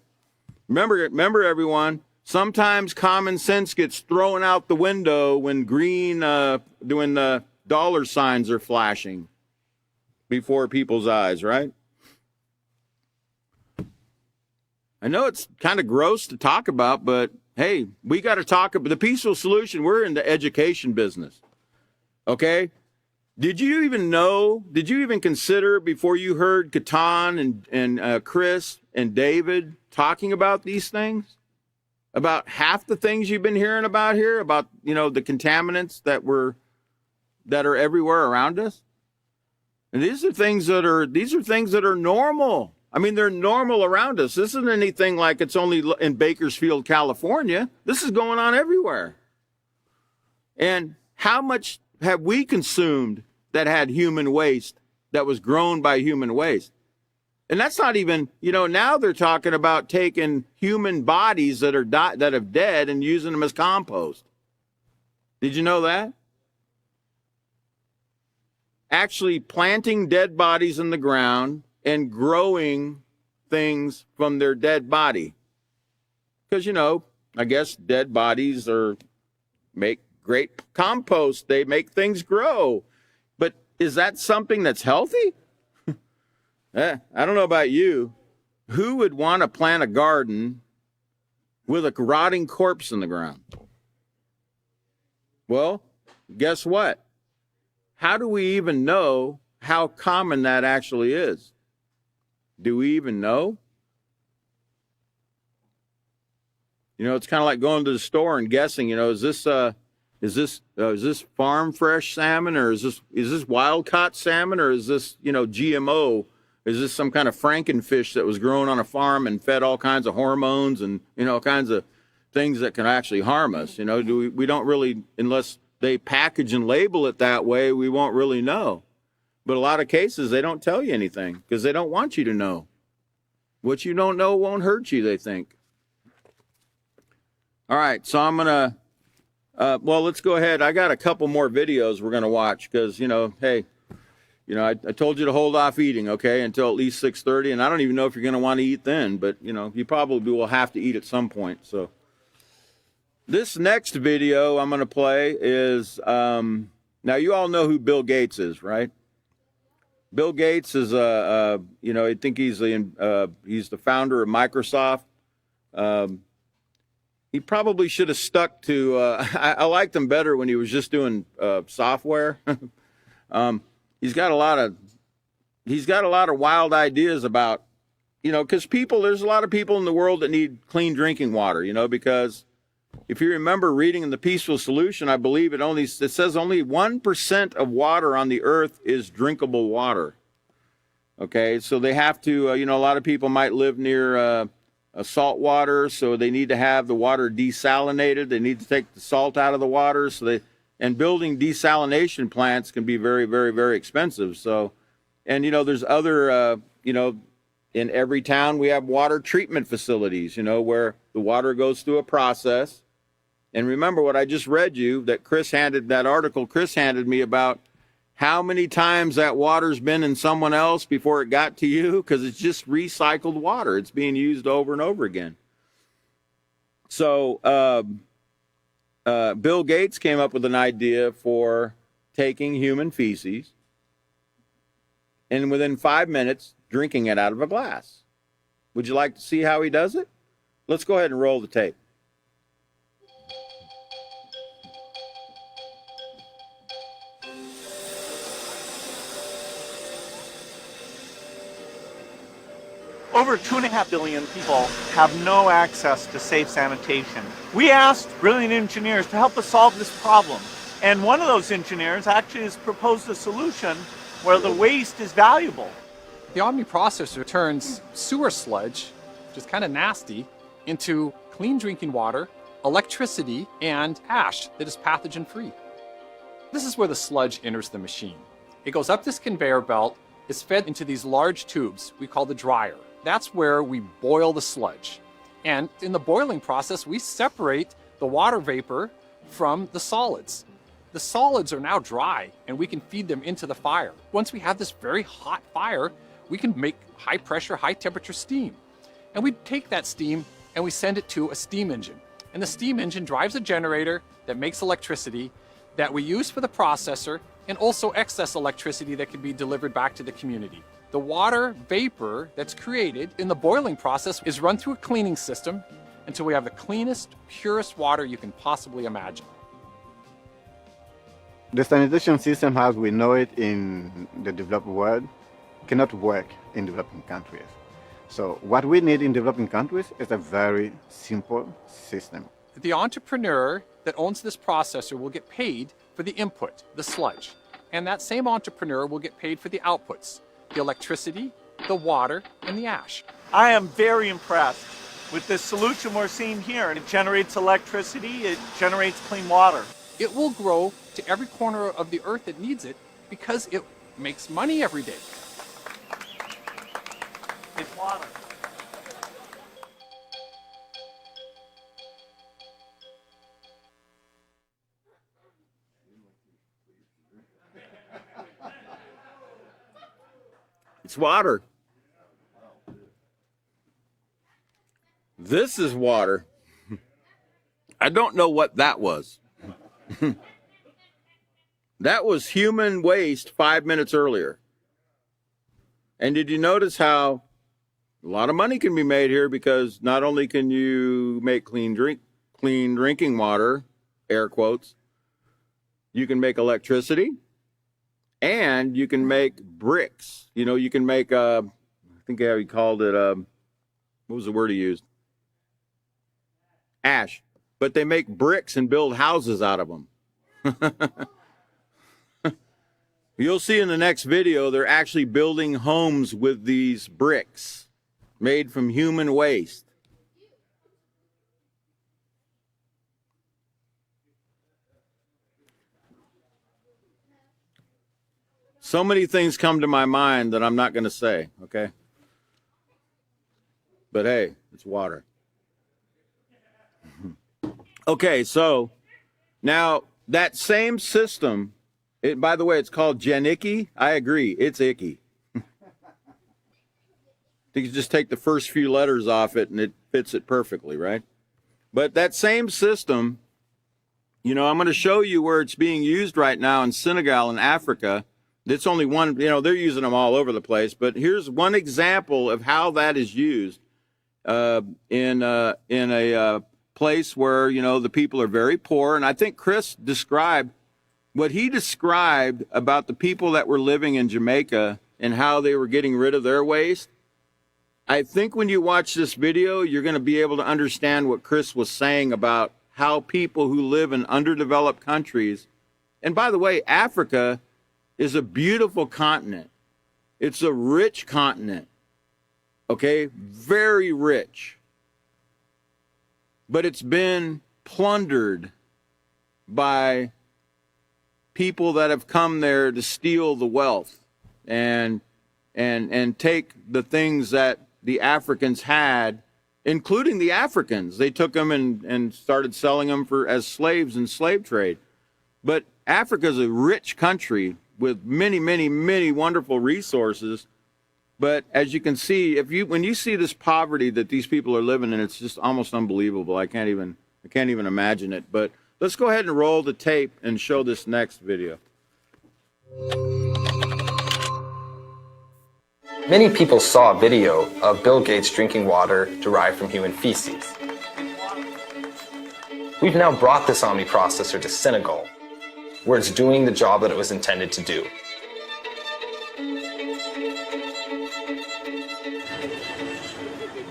Remember, everyone, sometimes common sense gets thrown out the window when when the dollar signs are flashing before people's eyes, right? I know it's kind of gross to talk about, but hey, we got to talk about the peaceful solution. We're in the education business, okay? Did you even consider before you heard Catan and Chris and David talking about these things? About half the things you've been hearing about here, about, you know, the contaminants that are everywhere around us? And these are things that are normal. I mean, they're normal around us. This isn't anything like it's only in Bakersfield, California. This is going on everywhere. And how much have we consumed that had human waste, that was grown by human waste? And that's not even, you know, now they're talking about taking human bodies that have dead and using them as compost. Did you know that? Actually planting dead bodies in the ground and growing things from their dead body. Because, you know, I guess dead bodies make great compost. They make things grow. But is that something that's healthy? I don't know about you. Who would want to plant a garden with a rotting corpse in the ground? Well, guess what? How do we even know how common that actually is? Do we even know? You know, it's kind of like going to the store and guessing, you know, is this farm fresh salmon, or is this wild caught salmon, or is this, you know, GMO? Is this some kind of Frankenfish that was grown on a farm and fed all kinds of hormones and, you know, all kinds of things that can actually harm us? You know, we don't really, unless they package and label it that way, we won't really know. But a lot of cases, they don't tell you anything because they don't want you to know. What you don't know won't hurt you, they think. All right, so I'm going to, well, let's go ahead. I got a couple more videos we're going to watch because, you know, hey, you know, I told you to hold off eating, okay, until at least 6:30, and I don't even know if you're going to want to eat then, but, you know, you probably will have to eat at some point. So this next video I'm going to play is, now you all know who Bill Gates is, right? Bill Gates is, you know, I think he's the founder of Microsoft. He probably should have stuck to, I liked him better when he was just doing software. He's got a lot of he's got a lot of wild ideas about, because there's a lot of people in the world that need clean drinking water, because if you remember reading in the Peaceful Solution, I believe it says only 1% of water on the earth is drinkable water. Okay, so they have to, a lot of people might live near salt water, so they need to have the water desalinated. They need to take the salt out of the water. And building desalination plants can be very, very, very expensive. So, and there's other, in every town we have water treatment facilities, where the water goes through a process. And remember what I just read you, that article Chris handed me about how many times that water's been in someone else before it got to you, because it's just recycled water. It's being used over and over again. So Bill Gates came up with an idea for taking human feces and within 5 minutes drinking it out of a glass. Would you like to see how he does it? Let's go ahead and roll the tape. Over 2.5 billion people have no access to safe sanitation. We asked brilliant engineers to help us solve this problem. And one of those engineers actually has proposed a solution where the waste is valuable. The Omni processor turns sewer sludge, which is kind of nasty, into clean drinking water, electricity, and ash that is pathogen-free. This is where the sludge enters the machine. It goes up this conveyor belt, is fed into these large tubes we call the dryer. That's where we boil the sludge. And in the boiling process, we separate the water vapor from the solids. The solids are now dry, and we can feed them into the fire. Once we have this very hot fire, we can make high pressure, high temperature steam. And we take that steam and we send it to a steam engine. And the steam engine drives a generator that makes electricity that we use for the processor, and also excess electricity that can be delivered back to the community. The water vapor that's created in the boiling process is run through a cleaning system until we have the cleanest, purest water you can possibly imagine. The sanitation system as we know it in the developed world cannot work in developing countries. So what we need in developing countries is a very simple system. The entrepreneur that owns this processor will get paid for the input, the sludge. And that same entrepreneur will get paid for the outputs, the electricity, the water, and the ash. I am very impressed with this solution we're seeing here. It generates electricity, it generates clean water. It will grow to every corner of the earth that needs it because it makes money every day. It's water. It's water. This is water. I don't know what that was. That was human waste 5 minutes earlier. And did you notice how a lot of money can be made here, because not only can you make clean drinking water, air quotes, you can make electricity, and you can make bricks. You can make, I think how he called it, what was the word he used? Ash. But they make bricks and build houses out of them. You'll see in the next video, they're actually building homes with these bricks made from human waste. So many things come to my mind that I'm not going to say, okay? But hey, it's water. Okay, so now that same system, by the way, it's called Genicky. I agree, it's icky. You can just take the first few letters off it and it fits it perfectly, right? But that same system, I'm going to show you where it's being used right now in Senegal in Africa. It's only one, they're using them all over the place, but here's one example of how that is used in a place where, the people are very poor. And I think Chris described what he described about the people that were living in Jamaica and how they were getting rid of their waste. I think when you watch this video, you're going to be able to understand what Chris was saying about how people who live in underdeveloped countries, and by the way, Africa is a beautiful continent. It's a rich continent, okay? Very rich. But it's been plundered by people that have come there to steal the wealth and take the things that the Africans had, including the Africans. They took them and started selling them as slaves in slave trade. But Africa is a rich country with many, many, many wonderful resources. But as you can see, when you see this poverty that these people are living in, it's just almost unbelievable. I can't even imagine it. But let's go ahead and roll the tape and show this next video. Many people saw a video of Bill Gates drinking water derived from human feces. We've now brought this Omni processor to Senegal, where it's doing the job that it was intended to do.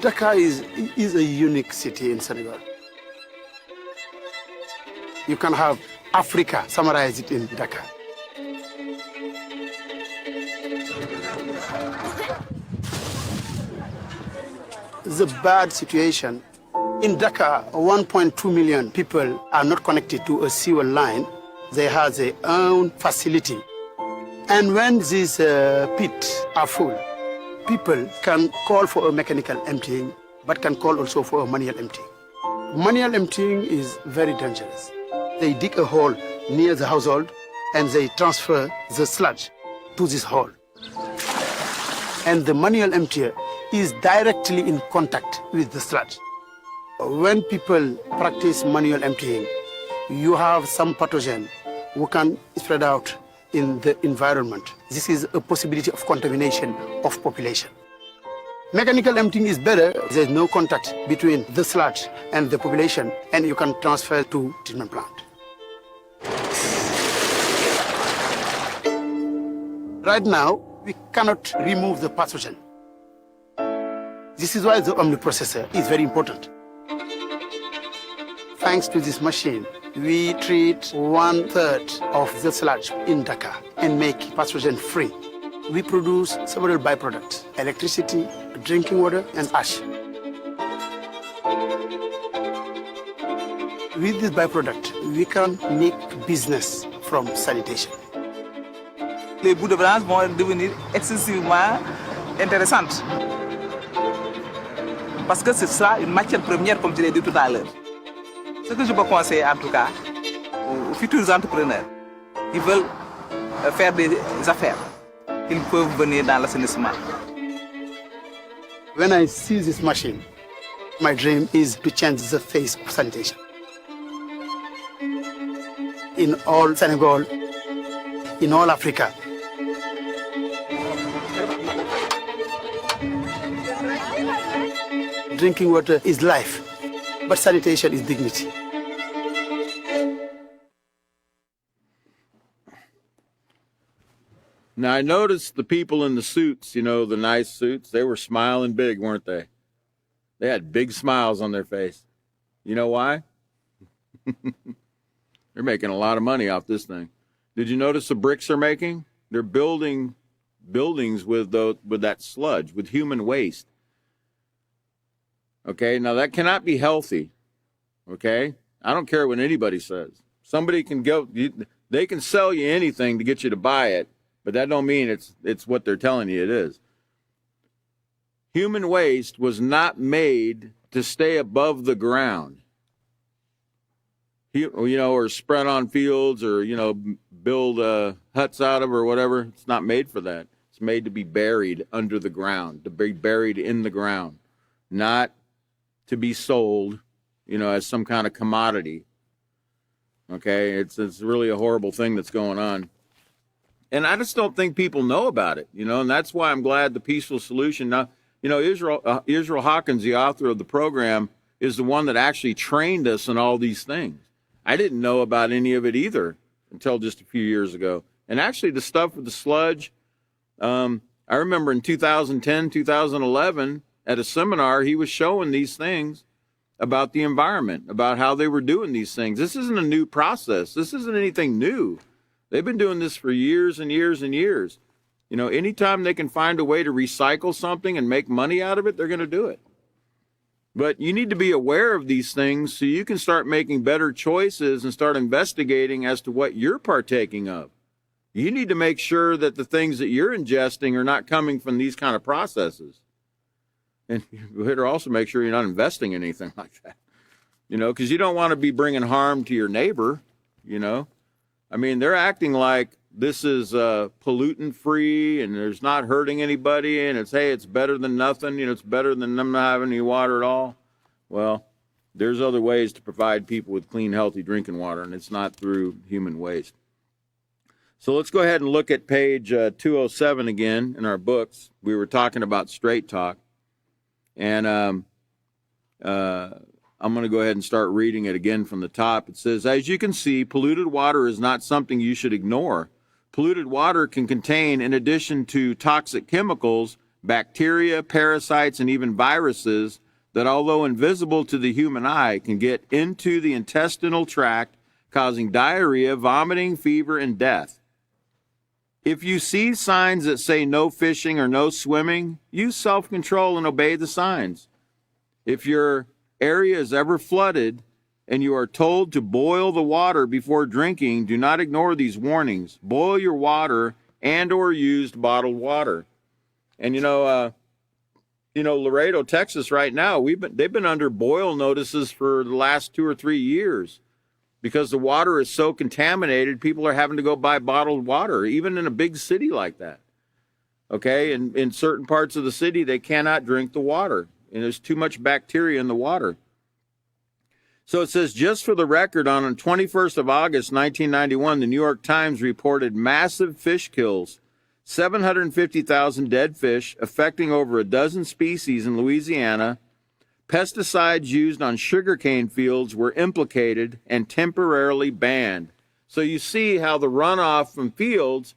Dakar is a unique city in Senegal. You can have Africa summarize it in Dakar. It's a bad situation. In Dakar, 1.2 million people are not connected to a sewer line. They have their own facility. And when these pits are full, people can call for a mechanical emptying, but can call also for a manual emptying. Manual emptying is very dangerous. They dig a hole near the household and they transfer the sludge to this hole. And the manual emptier is directly in contact with the sludge. When people practice manual emptying, you have some pathogen who can spread out in the environment. This is a possibility of contamination of population. Mechanical emptying is better. There's no contact between the sludge and the population, and you can transfer to treatment plant. Right now, we cannot remove the pathogen. This is why the Omni processor is very important. Thanks to this machine, we treat 1/3 of the sludge in Dakar and make pathogen free. We produce several byproducts: electricity, drinking water, and ash. With this byproduct, we can make business from sanitation. Les bouts de blanche vont devenir excessivement intéressantes. Parce que ce sera une matière première, comme je l'ai dit tout à l'heure. Ce que je peux conseiller en tout cas aux futurs entrepreneurs qui veulent faire des affaires, ils peuvent venir dans l'assainissement. When I see this machine, my dream is to change the face of sanitation. In all Senegal, in all Africa. Drinking water is life, but sanitation is dignity. Now, I noticed the people in the suits, the nice suits, they were smiling big, weren't they? They had big smiles on their face. You know why? They're making a lot of money off this thing. Did you notice the bricks they're making? They're building buildings with that sludge, with human waste. Okay, now that cannot be healthy. Okay, I don't care what anybody says. Somebody can they can sell you anything to get you to buy it, but that don't mean it's what they're telling you it is. Human waste was not made to stay above the ground. Or spread on fields, or build huts out of, or whatever. It's not made for that. It's made to be buried under the ground, to be buried in the ground, not to be sold, as some kind of commodity. Okay, it's really a horrible thing that's going on. And I just don't think people know about it, and that's why I'm glad the Peaceful Solution. Now, Israel Hawkins, the author of the program, is the one that actually trained us in all these things. I didn't know about any of it either until just a few years ago. And actually the stuff with the sludge, I remember in 2010, 2011, at a seminar, he was showing these things about the environment, about how they were doing these things. This isn't a new process. This isn't anything new. They've been doing this for years and years and years. You know, anytime they can find a way to recycle something and make money out of it, they're going to do it. But you need to be aware of these things so you can start making better choices and start investigating as to what you're partaking of. You need to make sure that the things that you're ingesting are not coming from these kind of processes. And you better also make sure you're not investing in anything like that, you know, because you don't want to be bringing harm to your neighbor, you know. I mean, they're acting like this is pollutant free and there's not hurting anybody and it's, hey, it's better than nothing, you know, it's better than them not having any water at all. Well, there's other ways to provide people with clean, healthy drinking water, and it's not through human waste. So let's go ahead and look at page 207 again in our books. We were talking about straight talk. And I'm going to go ahead and start reading it again from the top. It says, as you can see, polluted water is not something you should ignore. Polluted water can contain, in addition to toxic chemicals, bacteria, parasites, and even viruses that, although invisible to the human eye, can get into the intestinal tract, causing diarrhea, vomiting, fever, and death. If you see signs that say no fishing or no swimming, use self-control and obey the signs. If your area is ever flooded and you are told to boil the water before drinking, do not ignore these warnings. Boil your water and or use bottled water. And Laredo, Texas right now, they've been under boil notices for the last 2 or 3 years. Because the water is so contaminated, people are having to go buy bottled water, even in a big city like that. Okay, and in certain parts of the city, they cannot drink the water, and there's too much bacteria in the water. So it says, just for the record, on the 21st of August, 1991, the New York Times reported massive fish kills, 750,000 dead fish, affecting over a dozen species in Louisiana. Pesticides used on sugarcane fields were implicated and temporarily banned. So you see how the runoff from fields,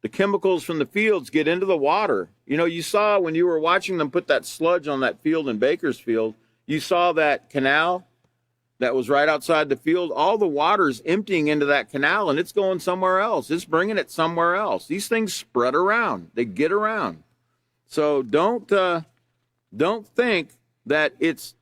the chemicals from the fields get into the water. You know, you saw when you were watching them put that sludge on that field in Bakersfield, you saw that canal that was right outside the field. All the water's emptying into that canal and it's going somewhere else. It's bringing it somewhere else. These things spread around. They get around. So don't think that it's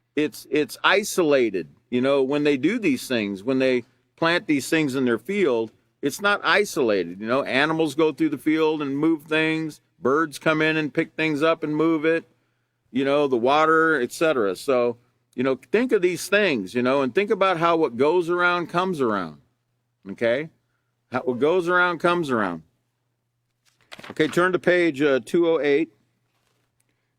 isolated. You know, when they do these things, when they plant these things in their field, it's not isolated. You know, animals go through the field and move things. Birds come in and pick things up and move it. You know, the water, etc. So, you know, think of these things, you know, and think about how what goes around comes around. Okay? How what goes around comes around. Okay, turn to page 208.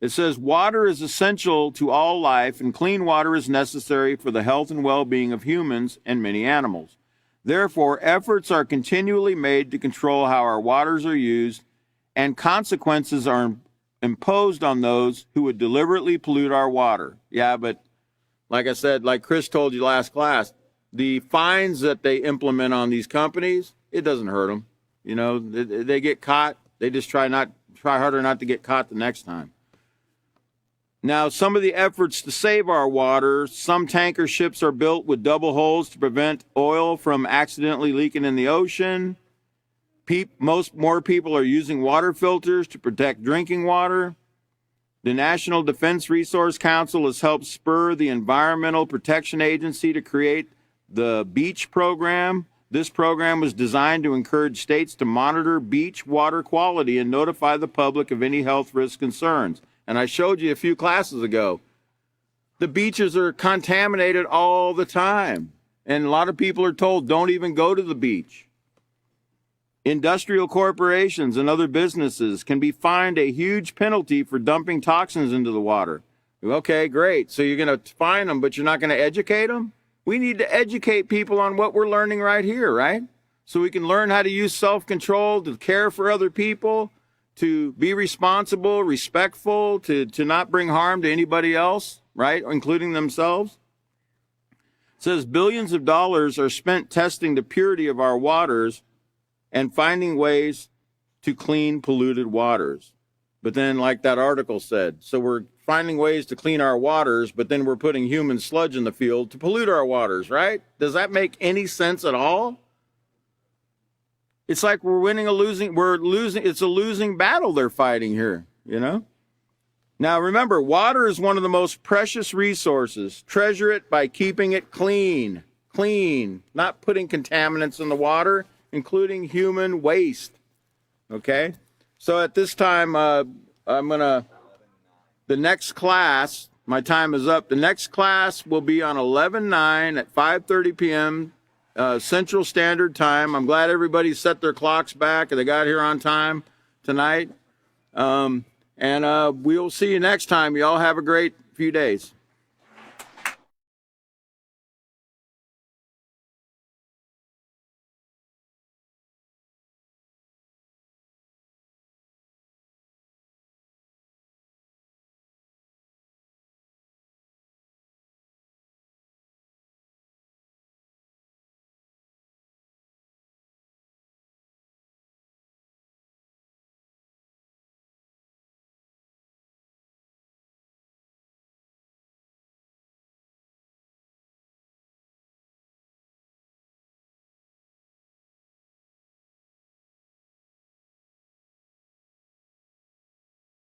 It says, water is essential to all life, and clean water is necessary for the health and well-being of humans and many animals. Therefore, efforts are continually made to control how our waters are used, and consequences are imposed on those who would deliberately pollute our water. Yeah, but like I said, like Chris told you last class, the fines that they implement on these companies, it doesn't hurt them. You know, they get caught. They just try harder not to get caught the next time. Now, some of the efforts to save our water, some tanker ships are built with double hulls to prevent oil from accidentally leaking in the ocean. More people are using water filters to protect drinking water. The National Defense Resource Council has helped spur the Environmental Protection Agency to create the Beach Program. This program was designed to encourage states to monitor beach water quality and notify the public of any health risk concerns. And I showed you a few classes ago. The beaches are contaminated all the time. And a lot of people are told, don't even go to the beach. Industrial corporations and other businesses can be fined a huge penalty for dumping toxins into the water. Okay, great. So you're going to fine them, but you're not going to educate them? We need to educate people on what we're learning right here, right? So we can learn how to use self-control, to care for other people, to be responsible, respectful, to not bring harm to anybody else, right, including themselves. It says billions of dollars are spent testing the purity of our waters and finding ways to clean polluted waters. But then, like that article said, so we're finding ways to clean our waters, but then we're putting human sludge in the field to pollute our waters, right? Does that make any sense at all? It's like it's a losing battle they're fighting here, you know? Now remember, water is one of the most precious resources. Treasure it by keeping it clean, not putting contaminants in the water, including human waste, okay? So at this time, the next class, my time is up. The next class will be on 11/9 at 5:30 p.m. Central Standard Time. I'm glad everybody set their clocks back and they got here on time tonight. And we'll see you next time. You all have a great few days.